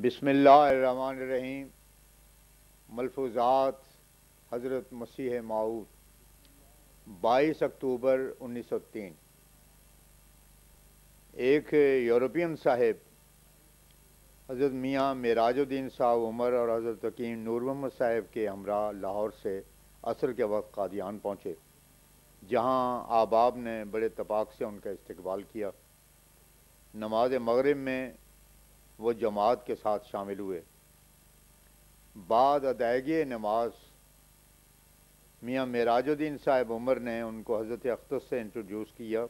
بسم اللہ الرحمن الرحیم۔ ملفوظات حضرت مسیح موعود 22 اکتوبر 1903۔ ایک یورپین صاحب حضرت میاں معراج الدین صاحب عمر اور حضرت حکیم نور محمد صاحب کے ہمراہ لاہور سے عصر کے وقت قادیان پہنچے، جہاں احباب نے بڑے اتفاق سے ان کا استقبال کیا۔ نماز مغرب میں وہ جماعت کے ساتھ شامل ہوئے۔ بعد ادائیگی نماز میاں معراج الدین صاحب عمر نے ان کو حضرت اقدس سے انٹروڈیوس کیا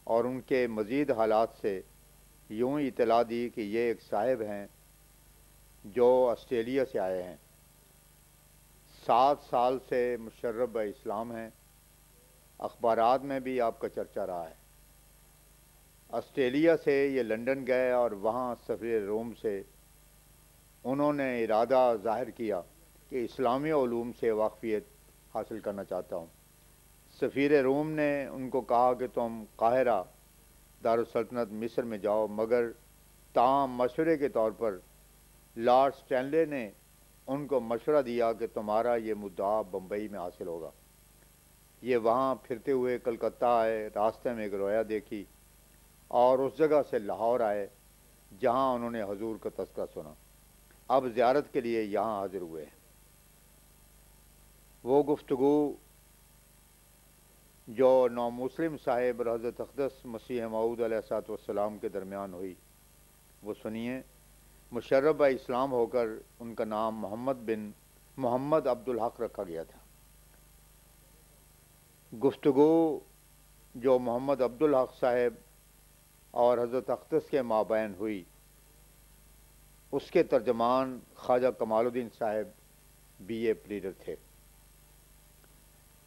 اور ان کے مزید حالات سے یوں ہی اطلاع دی کہ یہ ایک صاحب ہیں جو آسٹریلیا سے آئے ہیں، 7 سال سے مشرب اسلام ہیں، اخبارات میں بھی آپ کا چرچا رہا ہے۔ آسٹریلیا سے یہ لندن گئے اور وہاں سفیر روم سے انہوں نے ارادہ ظاہر کیا کہ اسلامی علوم سے واقفیت حاصل کرنا چاہتا ہوں۔ سفیر روم نے ان کو کہا کہ تم قاہرہ دارالسلطنت مصر میں جاؤ، مگر تاہم مشورے کے طور پر لارڈ سٹینلے نے ان کو مشورہ دیا کہ تمہارا یہ مدعا بمبئی میں حاصل ہوگا۔ یہ وہاں پھرتے ہوئے کلکتہ آئے، راستے میں ایک رویا دیکھی اور اس جگہ سے لاہور آئے جہاں انہوں نے حضور کا تذکرہ سنا۔ اب زیارت کے لیے یہاں حاضر ہوئے ہیں۔ وہ گفتگو جو نومسلم صاحب اور حضرت اقدس مسیح موعود علیہ الصلوۃ والسلام کے درمیان ہوئی، وہ سنیے۔ مشرب اسلام ہو کر ان کا نام محمد عبدالحق رکھا گیا تھا۔ گفتگو جو محمد عبدالحق صاحب اور حضرت اقدس کے مابین ہوئی، اس کے ترجمان خواجہ کمال الدین صاحب BA پلیڈر تھے۔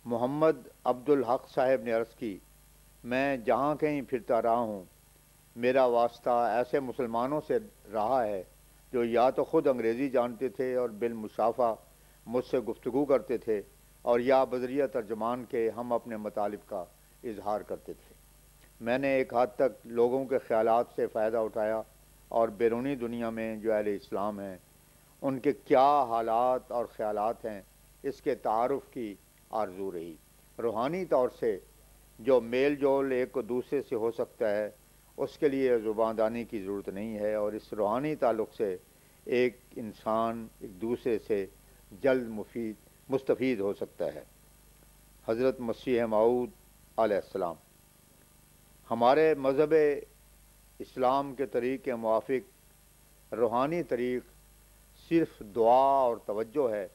محمد عبدالحق صاحب نے عرض کی، میں جہاں کہیں پھرتا رہا ہوں، میرا واسطہ ایسے مسلمانوں سے رہا ہے جو یا تو خود انگریزی جانتے تھے اور بالمشافہ مجھ سے گفتگو کرتے تھے، اور یا بذریعہ ترجمان کے ہم اپنے مطالب کا اظہار کرتے تھے۔ میں نے ایک حد تک لوگوں کے خیالات سے فائدہ اٹھایا اور بیرونی دنیا میں جو اہل اسلام ہیں ان کے کیا حالات اور خیالات ہیں اس کے تعارف کی آرزو رہی۔ روحانی طور سے جو میل جول ایک کو دوسرے سے ہو سکتا ہے اس کے لیے زبان دانی کی ضرورت نہیں ہے، اور اس روحانی تعلق سے ایک انسان ایک دوسرے سے جلد مستفید ہو سکتا ہے۔ حضرت مسیح موعود علیہ السلام ہمارے مذہب اسلام کے طریق کے موافق روحانی طریق صرف دعا اور توجہ ہے،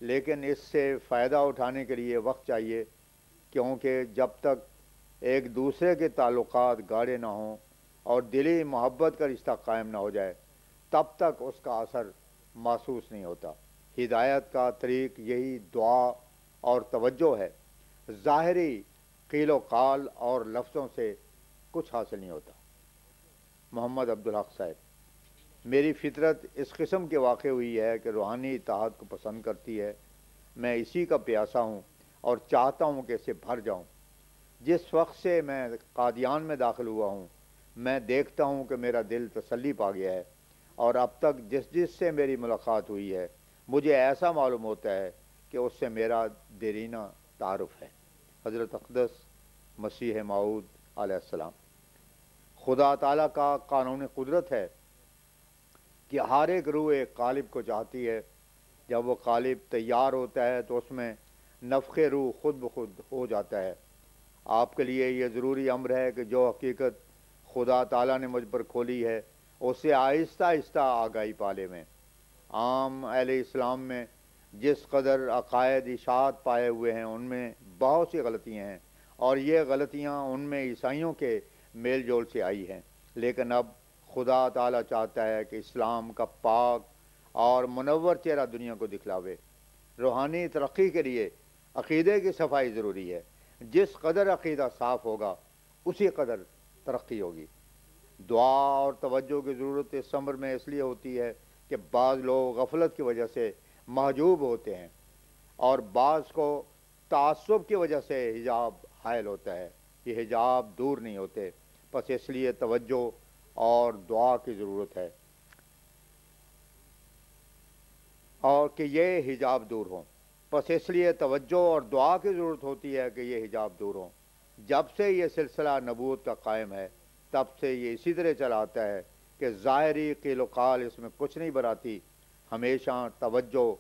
لیکن اس سے فائدہ اٹھانے کے لیے وقت چاہیے، کیونکہ جب تک ایک دوسرے کے تعلقات گاڑے نہ ہوں اور دلی محبت کا رشتہ قائم نہ ہو جائے تب تک اس کا اثر محسوس نہیں ہوتا۔ ہدایت کا طریق یہی دعا اور توجہ ہے۔ ظاہری قیل و قال اور لفظوں سے کچھ حاصل نہیں ہوتا۔ محمد عبدالحق صاحب، میری فطرت اس قسم کے واقع ہوئی ہے کہ روحانی اتحاد کو پسند کرتی ہے۔ میں اسی کا پیاسا ہوں اور چاہتا ہوں کہ اسے بھر جاؤں۔ جس وقت سے میں قادیان میں داخل ہوا ہوں میں دیکھتا ہوں کہ میرا دل تسلی پا گیا ہے، اور اب تک جس سے میری ملاقات ہوئی ہے مجھے ایسا معلوم ہوتا ہے کہ اس سے میرا دیرینہ تعارف ہے۔ حضرت اقدس مسیح موعود علیہ السلام، خدا تعالیٰ کا قانون قدرت ہے کہ ہر ایک روح ایک قالب کو چاہتی ہے۔ جب وہ قالب تیار ہوتا ہے تو اس میں نفخ روح خود بخود ہو جاتا ہے۔ آپ کے لیے یہ ضروری امر ہے کہ جو حقیقت خدا تعالیٰ نے مجھ پر کھولی ہے اسے آہستہ آہستہ آگاہی پالے میں۔ عام اہل اسلام میں جس قدر عقائد اشاعت پائے ہوئے ہیں ان میں بہت سی غلطیاں ہیں، اور یہ غلطیاں ان میں عیسائیوں کے میل جول سے آئی ہیں، لیکن اب خدا تعالیٰ چاہتا ہے کہ اسلام کا پاک اور منور چہرہ دنیا کو دکھلاوے۔ روحانی ترقی کے لیے عقیدے کی صفائی ضروری ہے۔ جس قدر عقیدہ صاف ہوگا اسی قدر ترقی ہوگی۔ دعا اور توجہ کی ضرورت اس امر میں اس لیے ہوتی ہے کہ بعض لوگ غفلت کی وجہ سے محجوب ہوتے ہیں اور بعض کو تعصب کی وجہ سے حجاب حائل ہوتا ہے۔ یہ حجاب دور نہیں ہوتے، بس اس لیے توجہ اور دعا کی ضرورت ہے۔ اور کہ یہ حجاب دور ہوں۔ بس اس لیے توجہ اور دعا کی ضرورت ہوتی ہے کہ یہ حجاب دور ہوں۔ جب سے یہ سلسلہ نبوت کا قائم ہے تب سے یہ اسی طرح چلا آتا ہے کہ ظاہری قیل و قال اس میں کچھ نہیں براتی، ہمیشہ توجہ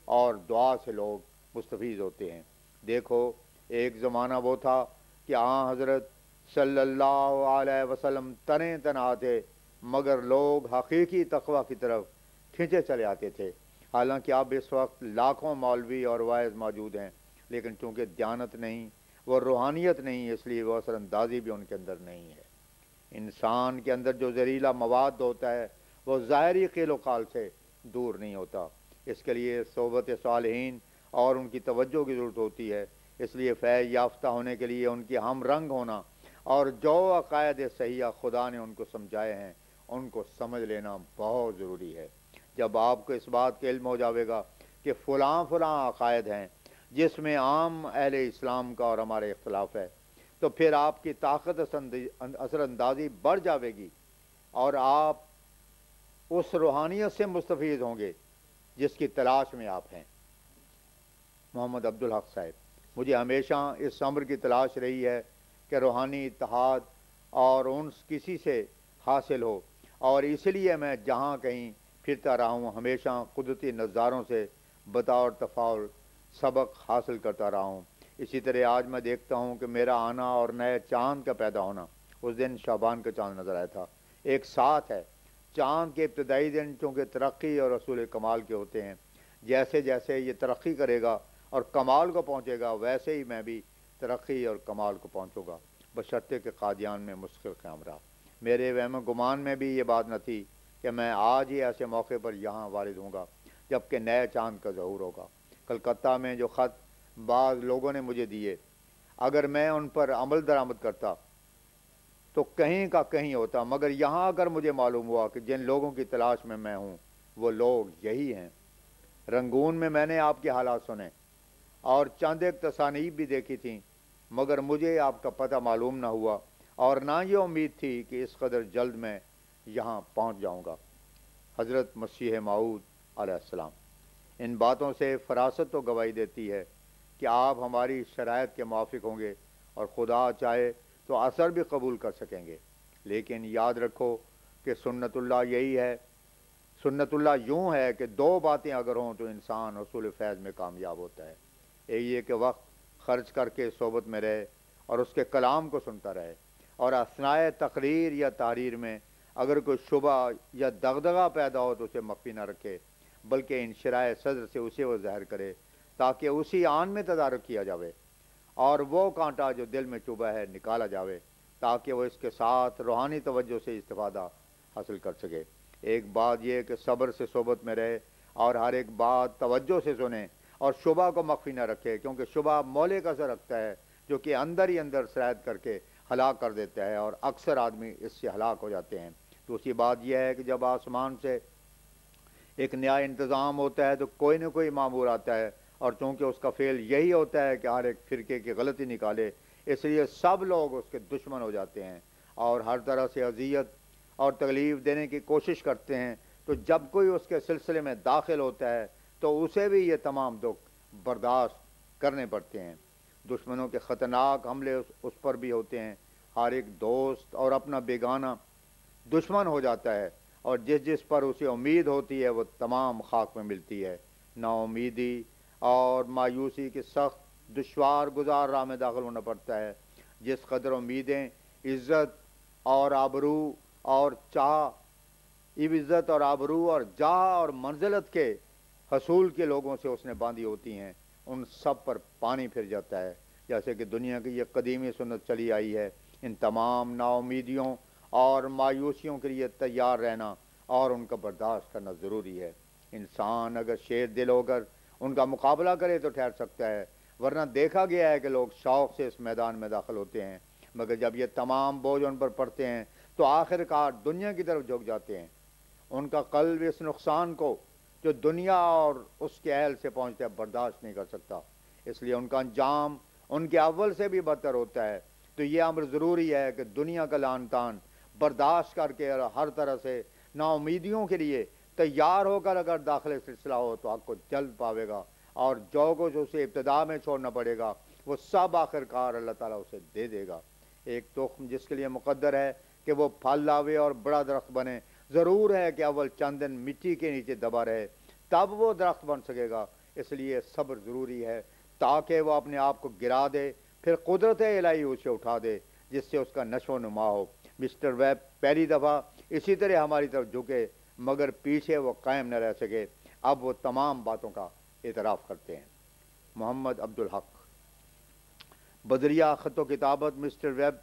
اور دعا سے لوگ مستفیض ہوتے ہیں۔ دیکھو، ایک زمانہ وہ تھا کہ حضرت صلی اللہ علیہ وسلم تنے تنہا تھے، مگر لوگ حقیقی تقوی کی طرف کھینچے چلے آتے تھے۔ حالانکہ اب اس وقت لاکھوں مولوی اور واعظ موجود ہیں، لیکن چونکہ دیانت نہیں، وہ روحانیت نہیں، اس لیے وہ اثر اندازی بھی ان کے اندر نہیں ہے۔ انسان کے اندر جو زہریلا مواد ہوتا ہے وہ ظاہری قیل و قال سے دور نہیں ہوتا۔ اس کے لیے صحبت صالحین اور ان کی توجہ کی ضرورت ہوتی ہے۔ اس لیے فیض یافتہ ہونے کے لیے ان کی ہم رنگ ہونا اور جو عقائد صحیحہ خدا نے ان کو سمجھائے ہیں ان کو سمجھ لینا بہت ضروری ہے۔ جب آپ کو اس بات کا علم ہو جاوے گا کہ فلاں عقائد ہیں جس میں عام اہل اسلام کا اور ہمارے اختلاف ہے، تو پھر آپ کی طاقت اثر اندازی بڑھ جاوے گی اور آپ اس روحانیت سے مستفید ہوں گے جس کی تلاش میں آپ ہیں۔ محمد عبدالحق صاحب، مجھے ہمیشہ اس امر کی تلاش رہی ہے کہ روحانی اتحاد اور انس کسی سے حاصل ہو، اور اس لیے میں جہاں کہیں پھرتا رہا ہوں ہمیشہ قدرتی نظاروں سے بطور تفاعل سبق حاصل کرتا رہا ہوں۔ اسی طرح آج میں دیکھتا ہوں کہ میرا آنا اور نئے چاند کا پیدا ہونا، اس دن شعبان کا چاند نظر آیا تھا، ایک ساتھ ہے۔ چاند کے ابتدائی دن چونکہ ترقی اور رسول کمال کے ہوتے ہیں، جیسے جیسے یہ ترقی کرے گا اور کمال کو پہنچے گا ویسے ہی میں بھی ترقی اور کمال کو پہنچوں گا، بشرطے کہ قادیان میں مشکل قیام رہا۔ میرے وہم گمان میں بھی یہ بات نہ تھی کہ میں آج ہی ایسے موقع پر یہاں وارد ہوں گا جبکہ نئے چاند کا ظہور ہوگا۔ کلکتہ میں جو خط بعض لوگوں نے مجھے دیے، اگر میں ان پر عمل درآمد کرتا تو کہیں کا کہیں ہوتا، مگر یہاں اگر مجھے معلوم ہوا کہ جن لوگوں کی تلاش میں ہوں وہ لوگ یہی ہیں۔ رنگون میں نے آپ کے حالات سنے اور چند ایک تصانیف بھی دیکھی تھیں، مگر مجھے آپ کا پتہ معلوم نہ ہوا اور نہ یہ امید تھی کہ اس قدر جلد میں یہاں پہنچ جاؤں گا۔ حضرت مسیح موعود علیہ السلام۔ ان باتوں سے فراست تو گواہی دیتی ہے کہ آپ ہماری شرائط کے موافق ہوں گے اور خدا چاہے تو اثر بھی قبول کر سکیں گے، لیکن یاد رکھو کہ سنت اللہ یہی ہے، سنت اللہ یوں ہے کہ دو باتیں اگر ہوں تو انسان حصول فیض میں کامیاب ہوتا ہے۔ ایک یہ کہ وقت خرچ کر کے صحبت میں رہے اور اس کے کلام کو سنتا رہے، اور اثناء تقریر یا تحریر میں اگر کوئی شبہ یا دغدغہ پیدا ہو تو اسے مخفی نہ رکھے، بلکہ انشراح صدر سے اسے وہ ظاہر کرے تاکہ اسی آن میں تدارک کیا جاوے اور وہ کانٹا جو دل میں چبھا ہے نکالا جاوے تاکہ وہ اس کے ساتھ روحانی توجہ سے استفادہ حاصل کر سکے۔ ایک بات یہ کہ صبر سے صحبت میں رہے اور ہر ایک بات توجہ سے سنے اور شبہ کو مخفی نہ رکھے، کیونکہ شبہ مولے کا اثر رکھتا ہے جو کہ اندر ہی اندر سرایت کر کے ہلاک کر دیتا ہے، اور اکثر آدمی اس سے ہلاک ہو جاتے ہیں۔ دوسری بات یہ ہے کہ جب آسمان سے ایک نیا انتظام ہوتا ہے تو کوئی نہ کوئی مامور آتا ہے، اور چونکہ اس کا فعل یہی ہوتا ہے کہ ہر ایک فرقے کی غلطی نکالے، اس لیے سب لوگ اس کے دشمن ہو جاتے ہیں اور ہر طرح سے اذیت اور تکلیف دینے کی کوشش کرتے ہیں۔ تو جب کوئی اس کے سلسلے میں داخل ہوتا ہے تو اسے بھی یہ تمام دکھ برداشت کرنے پڑتے ہیں۔ دشمنوں کے خطرناک حملے اس پر بھی ہوتے ہیں۔ ہر ایک دوست اور اپنا بیگانہ دشمن ہو جاتا ہے، اور جس جس پر اسے امید ہوتی ہے وہ تمام خاک میں ملتی ہے۔ نا امیدی اور مایوسی کے سخت دشوار گزار راہ میں داخل ہونا پڑتا ہے۔ جس قدر امیدیں عزت اور آبرو اور عزت اور آبرو اور جاہ اور منزلت کے حصول کے لوگوں سے اس نے باندھی ہوتی ہیں، ان سب پر پانی پھر جاتا ہے۔ جیسے کہ دنیا کی یہ قدیمی سنت چلی آئی ہے، ان تمام نا امیدیوں اور مایوسیوں کے لیے تیار رہنا اور ان کا برداشت کرنا ضروری ہے۔ انسان اگر شیر دل ہو کر ان کا مقابلہ کرے تو ٹھہر سکتا ہے، ورنہ دیکھا گیا ہے کہ لوگ شوق سے اس میدان میں داخل ہوتے ہیں، مگر جب یہ تمام بوجھ ان پر پڑتے ہیں تو آخر کار دنیا کی طرف جھک جاتے ہیں۔ ان کا قلب اس نقصان کو جو دنیا اور اس کے اہل سے پہنچتا ہے برداشت نہیں کر سکتا، اس لیے ان کا انجام ان کے اول سے بھی بدتر ہوتا ہے۔ تو یہ امر ضروری ہے کہ دنیا کا لعن طعن برداشت کر کے اور ہر طرح سے نا امیدیوں کے لیے تیار ہو کر اگر داخل سلسلہ ہو تو حق کو جلد پاوے گا، اور جو کچھ اسے ابتدا میں چھوڑنا پڑے گا وہ سب آخر کار اللہ تعالیٰ اسے دے دے گا۔ ایک تخم جس کے لیے مقدر ہے کہ وہ پھل لاوے اور بڑا درخت بنے، ضرور ہے کہ اول چند دن مٹی کے نیچے دبا رہے، تب وہ درخت بن سکے گا۔ اس لیے صبر ضروری ہے تاکہ وہ اپنے آپ کو گرا دے، پھر قدرت الہی اسے اٹھا دے جس سے اس کا نشو و نما ہو۔ مسٹر ویب پہلی دفعہ اسی طرح ہماری طرف جھکے مگر پیچھے وہ قائم نہ رہ سکے، اب وہ تمام باتوں کا اعتراف کرتے ہیں۔ محمد عبدالحق۔ بدریہ خط و کتابت مسٹر ویب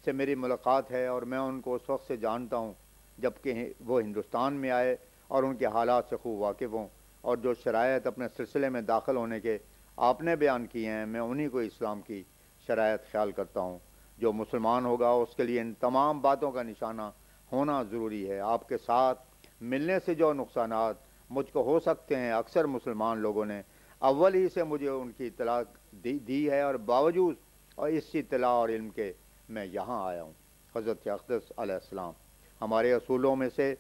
سے میری ملاقات ہے اور میں ان کو اس وقت سے جانتا ہوں جبکہ وہ ہندوستان میں آئے اور ان کے حالات سے خوب واقف ہوں، اور جو شرائط اپنے سلسلے میں داخل ہونے کے آپ نے بیان کیے ہیں میں انہی کو اسلام کی شرائط خیال کرتا ہوں۔ جو مسلمان ہوگا اس کے لیے ان تمام باتوں کا نشانہ ہونا ضروری ہے۔ آپ کے ساتھ ملنے سے جو نقصانات مجھ کو ہو سکتے ہیں اکثر مسلمان لوگوں نے اول ہی سے مجھے ان کی اطلاع دی ہے، اور باوجود اور اس اطلاع اور علم کے میں یہاں آیا ہوں۔ حضرت اقدس علیہ السلام۔ ہمارے اصولوں میں سے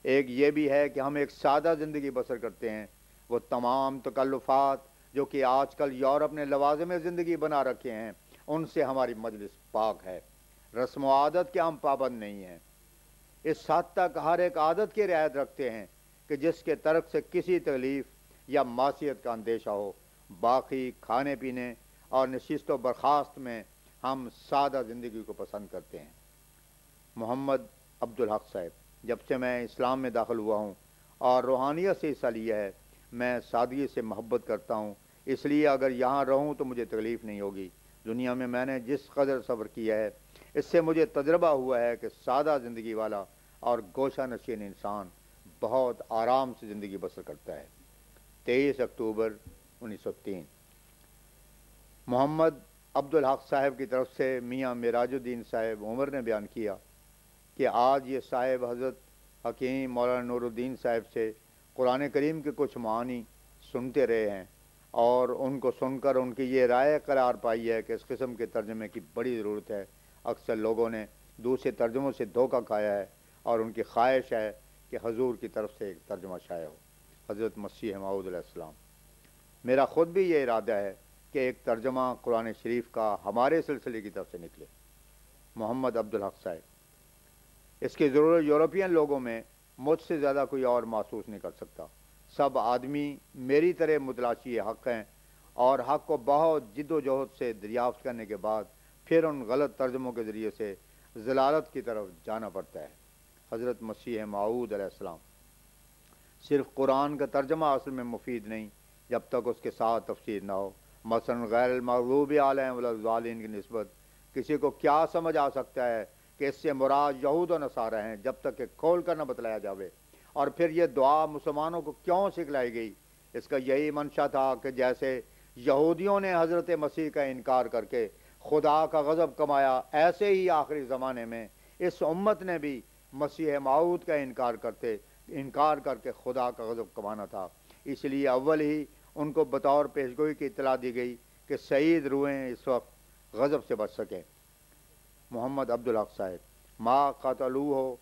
ایک یہ بھی ہے کہ ہم ایک سادہ زندگی بسر کرتے ہیں۔ وہ تمام تکلفات جو کہ آج کل یورپ نے لوازم زندگی بنا رکھے ہیں ان سے ہماری مجلس پاک ہے۔ رسم و عادت کے ہم پابند نہیں ہیں، اس حد تک ہر ایک عادت کی رعایت رکھتے ہیں کہ جس کے ترک سے کسی تکلیف یا معصیت کا اندیشہ ہو۔ باقی کھانے پینے اور نشست و برخاست میں ہم سادہ زندگی کو پسند کرتے ہیں۔ محمد عبدالحق صاحب۔ جب سے میں اسلام میں داخل ہوا ہوں اور روحانیت سے حصہ لیا ہے میں سادگی سے محبت کرتا ہوں، اس لیے اگر یہاں رہوں تو مجھے تکلیف نہیں ہوگی۔ دنیا میں میں نے جس قدر صبر کیا ہے اس سے مجھے تجربہ ہوا ہے کہ سادہ زندگی والا اور گوشہ نشین انسان بہت آرام سے زندگی بسر کرتا ہے۔ 23 اکتوبر 1903۔ محمد عبدالحق صاحب کی طرف سے میاں معراج الدین صاحب عمر نے بیان کیا کہ آج یہ صاحب حضرت حکیم مولانا نور الدین صاحب سے قرآن کریم کے کچھ معانی سنتے رہے ہیں، اور ان کو سن کر ان کی یہ رائے قرار پائی ہے کہ اس قسم کے ترجمے کی بڑی ضرورت ہے۔ اکثر لوگوں نے دوسرے ترجموں سے دھوکہ کھایا ہے اور ان کی خواہش ہے کہ حضور کی طرف سے ایک ترجمہ شائع ہو۔ حضرت مسیح موعود علیہ السلام۔ میرا خود بھی یہ ارادہ ہے کہ ایک ترجمہ قرآن شریف کا ہمارے سلسلے کی طرف سے نکلے۔ محمد عبدالحق صاحب۔ اس کی ضرورت یورپین لوگوں میں مجھ سے زیادہ کوئی اور محسوس نہیں کر سکتا۔ سب آدمی میری طرح متلاشی حق ہیں اور حق کو بہت جد و جہد سے دریافت کرنے کے بعد پھر ان غلط ترجموں کے ذریعے سے ضلالت کی طرف جانا پڑتا ہے۔ حضرت مسیح موعود علیہ السلام۔ صرف قرآن کا ترجمہ اصل میں مفید نہیں جب تک اس کے ساتھ تفسیر نہ ہو۔ مثلا غیر المغضوب علیہم ولا الضالین کی نسبت کسی کو کیا سمجھ آ سکتا ہے کہ اس سے مراد یہود و نصارہ ہیں جب تک کہ کھول کر نہ بتلایا جاوے؟ اور پھر یہ دعا مسلمانوں کو کیوں سکھلائی گئی؟ اس کا یہی منشا تھا کہ جیسے یہودیوں نے حضرت مسیح کا انکار کر کے خدا کا غضب کمایا، ایسے ہی آخری زمانے میں اس امت نے بھی مسیح موعود کا انکار کر کے خدا کا غضب کمانا تھا۔ اس لیے اول ہی ان کو بطور پیشگوئی کی اطلاع دی گئی کہ سعید روحیں اس وقت غضب سے بچ سکیں۔ محمد عبدالحق صاحب۔ ما قتلوہ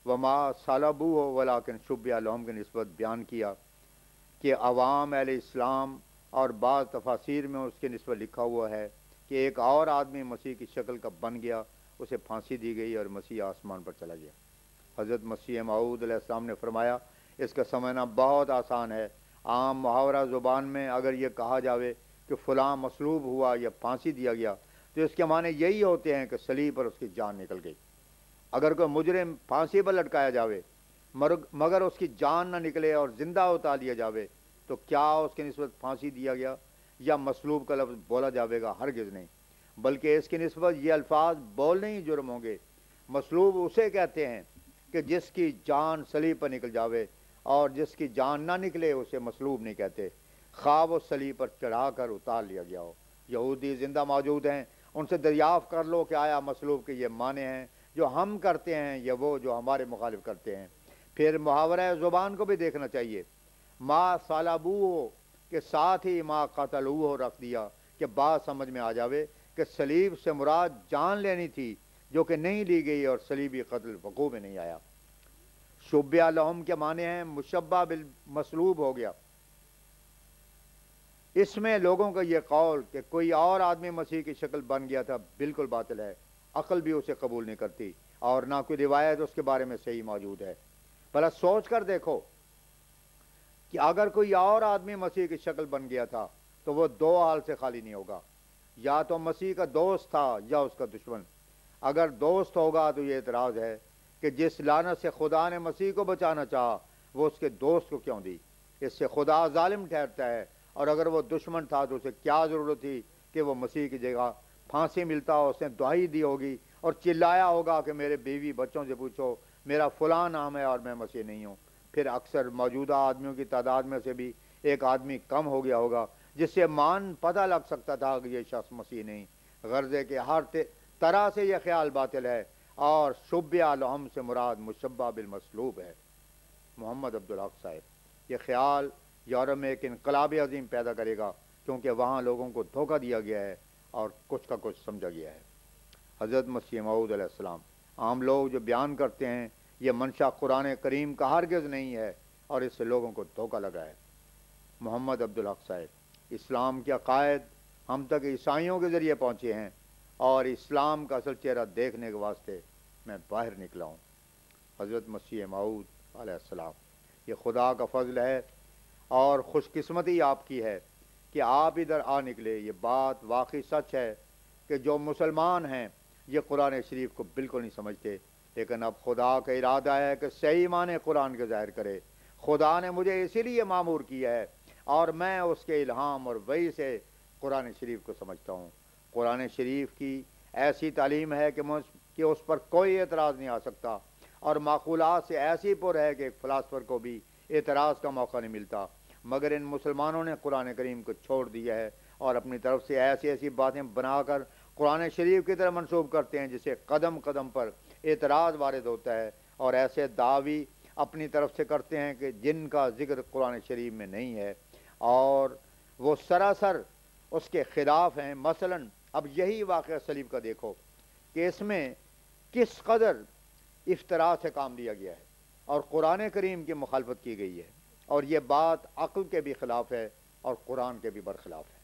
وما صلبوہ ولکن شبہ لہم کی نسبت بیان کیا کہ عوام اہل اسلام اور بعض تفاسیر میں اس کی نسبت لکھا ہوا ہے کہ ایک اور آدمی مسیح کی شکل کا بن گیا، اسے پھانسی دی گئی اور مسیح آسمان پر چلا گیا۔ حضرت مسیح موعود علیہ السلام نے فرمایا اس کا سمجھنا بہت آسان ہے۔ عام محاورہ زبان میں اگر یہ کہا جاوے کہ فلاں مصلوب ہوا یا پھانسی دیا گیا تو اس کے معنی یہی ہوتے ہیں کہ صلیب پر اس کی جان نکل گئی۔ اگر کوئی مجرم پھانسی پر لٹکایا جاوے مگر اس کی جان نہ نکلے اور زندہ اتار لیا جاوے تو کیا اس کی نسبت پھانسی دیا گیا یا مصلوب کا لفظ بولا جاوے گا؟ ہرگز نہیں، بلکہ اس کی نسبت یہ الفاظ بولنے ہی جرم ہوں گے۔ مصلوب اسے کہتے ہیں کہ جس کی جان صلیب پر نکل جاوے، اور جس کی جان نہ نکلے اسے مصلوب نہیں کہتے، خواہ وہ صلیب پر چڑھا کر اتار لیا گیا ہو۔ یہودی زندہ موجود ہیں، ان سے دریافت کر لو کہ آیا مصلوب کے یہ معنی ہیں جو ہم کرتے ہیں یا وہ جو ہمارے مخالف کرتے ہیں۔ پھر محاورہ زبان کو بھی دیکھنا چاہیے۔ ما صلبوہ کے ساتھ ہی ما قتلوہ رکھ دیا کہ بات سمجھ میں آ جاوے کہ صلیب سے مراد جان لینی تھی جو کہ نہیں لی گئی اور صلیبی قتل وقوع میں نہیں آیا۔ شبیہ لہم کے معنی ہیں مشبہ بالمصلوب ہو گیا۔ اس میں لوگوں کا یہ قول کہ کوئی اور آدمی مسیح کی شکل بن گیا تھا بالکل باطل ہے، عقل بھی اسے قبول نہیں کرتی، اور نہ کوئی روایت اس کے بارے میں صحیح موجود ہے۔ بھلا سوچ کر دیکھو کہ اگر کوئی اور آدمی مسیح کی شکل بن گیا تھا تو وہ دو حال سے خالی نہیں ہوگا، یا تو مسیح کا دوست تھا یا اس کا دشمن۔ اگر دوست ہوگا تو یہ اعتراض ہے کہ جس لعنت سے خدا نے مسیح کو بچانا چاہا وہ اس کے دوست کو کیوں دی؟ اس سے خدا ظالم ٹھہرتا ہے، اور اگر وہ دشمن تھا تو اسے کیا ضرورت تھی کہ وہ مسیح کی جگہ پھانسی ملتا ہو اس نے دہائی دی ہوگی اور چلایا ہوگا کہ میرے بیوی بچوں سے پوچھو میرا فلاں نام ہے اور میں مسیح نہیں ہوں۔ پھر اکثر موجودہ آدمیوں کی تعداد میں سے بھی ایک آدمی کم ہو گیا ہوگا جس سے مان پتہ لگ سکتا تھا کہ یہ شخص مسیح نہیں۔ غرض ہے کہ ہر طرح سے یہ خیال باطل ہے، اور شبیہ لہم سے مراد مشبہ بالمصلوب ہے۔ محمد عبدالحق صاحب، یہ خیال یورپ میں ایک انقلاب عظیم پیدا کرے گا، کیونکہ وہاں لوگوں کو دھوکہ دیا گیا ہے اور کچھ کا کچھ سمجھا گیا ہے۔ حضرت مسیح موعود علیہ السلام، عام لوگ جو بیان کرتے ہیں یہ منشا قرآن کریم کا ہرگز نہیں ہے، اور اس سے لوگوں کو دھوکہ لگا ہے۔ محمد عبدالحق صاحب، اسلام کے عقائد ہم تک عیسائیوں کے ذریعے پہنچے ہیں، اور اسلام کا اصل چہرہ دیکھنے کے واسطے میں باہر نکلا ہوں۔ حضرت مسیح موعود علیہ السلام، یہ خدا کا فضل ہے اور خوش قسمتی آپ کی ہے کہ آپ ادھر آ نکلے۔ یہ بات واقعی سچ ہے کہ جو مسلمان ہیں یہ قرآن شریف کو بالکل نہیں سمجھتے، لیکن اب خدا کا ارادہ ہے کہ صحیح معنی قرآن کے ظاہر کرے۔ خدا نے مجھے اسی لیے مامور کیا ہے، اور میں اس کے الہام اور وحی سے قرآن شریف کو سمجھتا ہوں۔ قرآن شریف کی ایسی تعلیم ہے کہ اس پر کوئی اعتراض نہیں آ سکتا، اور معقولات سے ایسی پر ہے کہ ایک فلاسفر کو بھی اعتراض کا موقع نہیں ملتا، مگر ان مسلمانوں نے قرآن کریم کو چھوڑ دیا ہے اور اپنی طرف سے ایسی ایسی باتیں بنا کر قرآن شریف کی طرح منسوب کرتے ہیں جسے قدم قدم پر اعتراض وارد ہوتا ہے، اور ایسے دعوی اپنی طرف سے کرتے ہیں کہ جن کا ذکر قرآن شریف میں نہیں ہے، اور وہ سراسر اس کے خلاف ہیں۔ مثلا اب یہی واقعہ صلیب کا دیکھو کہ اس میں کس قدر افتراء سے کام لیا گیا ہے اور قرآن کریم کی مخالفت کی گئی ہے، اور یہ بات عقل کے بھی خلاف ہے اور قرآن کے بھی برخلاف ہے۔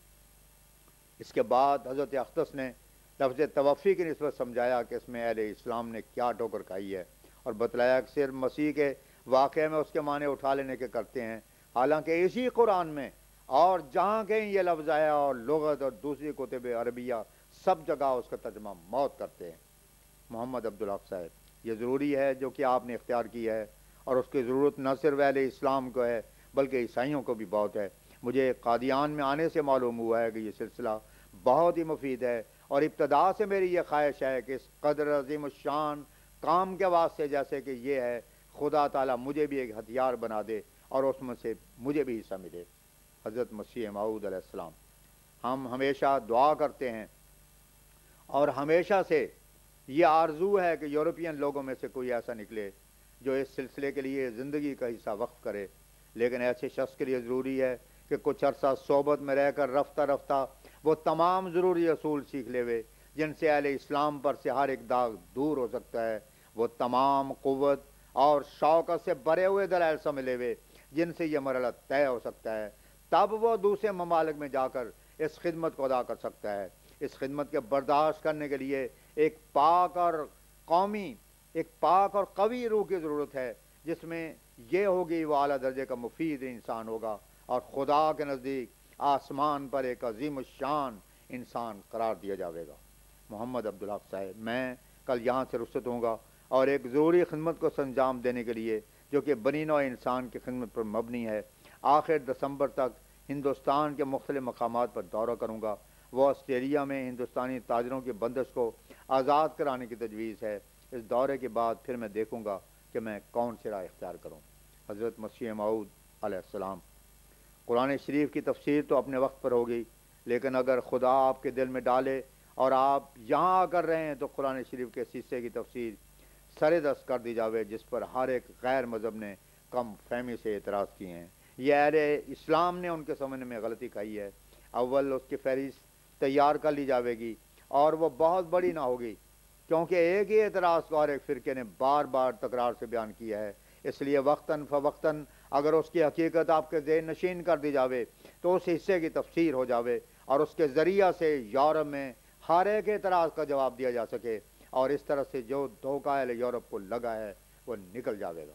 اس کے بعد حضرت اختص نے لفظ توفی کی نسبت سمجھایا کہ اس میں اہل اسلام نے کیا ٹوکر کھائی ہے، اور بتلایا کہ صرف مسیح کے واقعے میں اس کے معنی اٹھا لینے کے کرتے ہیں، حالانکہ اسی قرآن میں اور جہاں کہیں یہ لفظ آیا اور لغت اور دوسری کتب عربیہ سب جگہ اس کا ترجمہ موت کرتے ہیں۔ محمد عبدالحق صاحب، یہ ضروری ہے جو کہ آپ نے اختیار کی ہے، اور اس کی ضرورت نہ صرف اہل اسلام کو ہے بلکہ عیسائیوں کو بھی بہت ہے۔ مجھے قادیان میں آنے سے معلوم ہوا ہے کہ یہ سلسلہ بہت ہی مفید ہے، اور ابتدا سے میری یہ خواہش ہے کہ اس قدر عظیم الشان کام کے واسطے جیسے کہ یہ ہے، خدا تعالیٰ مجھے بھی ایک ہتھیار بنا دے اور اس میں سے مجھے بھی حصہ ملے۔ حضرت مسیح موعود علیہ السلام، ہم ہمیشہ دعا کرتے ہیں اور ہمیشہ سے یہ آرزو ہے کہ یورپین لوگوں میں سے کوئی ایسا نکلے جو اس سلسلے کے لیے زندگی کا حصہ وقف کرے، لیکن ایسے شخص کے لیے ضروری ہے کہ کچھ عرصہ صحبت میں رہ کر رفتہ رفتہ وہ تمام ضروری اصول سیکھ لے ہوئے جن سے اہل اسلام پر سے ہر ایک داغ دور ہو سکتا ہے، وہ تمام قوت اور شوقت سے بھرے ہوئے دلائل سمجھ لے ہوئے جن سے یہ مرحلہ طے ہو سکتا ہے، تب وہ دوسرے ممالک میں جا کر اس خدمت کو ادا کر سکتا ہے۔ اس خدمت کے برداشت کرنے کے لیے ایک پاک اور قوی روح کی ضرورت ہے، جس میں یہ ہوگی وہ اعلیٰ درجے کا مفید انسان ہوگا اور خدا کے نزدیک آسمان پر ایک عظیم الشان انسان قرار دیا جاوے گا۔ محمد عبدالحق صاحب، میں کل یہاں سے رخصت ہوں گا اور ایک ضروری خدمت کو سرانجام دینے کے لیے جو کہ بنی نوع انسان کی خدمت پر مبنی ہے، آخر دسمبر تک ہندوستان کے مختلف مقامات پر دورہ کروں گا۔ وہ آسٹریلیا میں ہندوستانی تاجروں کی بندش کو آزاد کرانے کی تجویز ہے۔ اس دورے کے بعد پھر میں دیکھوں گا کہ میں کون سی راہ اختیار کروں۔ حضرت مسیح موعود علیہ السلام، قرآن شریف کی تفسیر تو اپنے وقت پر ہوگی، لیکن اگر خدا آپ کے دل میں ڈالے اور آپ یہاں آ کر رہے ہیں تو قرآن شریف کے حصے کی تفسیر سر دست کر دی جاوے، جس پر ہر ایک غیر مذہب نے کم فہمی سے اعتراض کیے ہیں۔ یہ اہل اسلام نے ان کے سمجھنے میں غلطی کھائی ہے۔ اول اس کی فہرست تیار کر لی جاوے گی، اور وہ بہت بڑی نہ ہوگی، کیونکہ ایک ہی اعتراض کو ہر ایک فرقے نے بار بار تکرار سے بیان کیا ہے۔ اس لیے وقتاً فوقتاً اگر اس کی حقیقت آپ کے ذہن نشین کر دی جاوے تو اس حصے کی تفسیر ہو جاوے اور اس کے ذریعہ سے یورپ میں ہر ایک اعتراض کا جواب دیا جا سکے، اور اس طرح سے جو دھوکہ اہل یورپ کو لگا ہے وہ نکل جاوے گا۔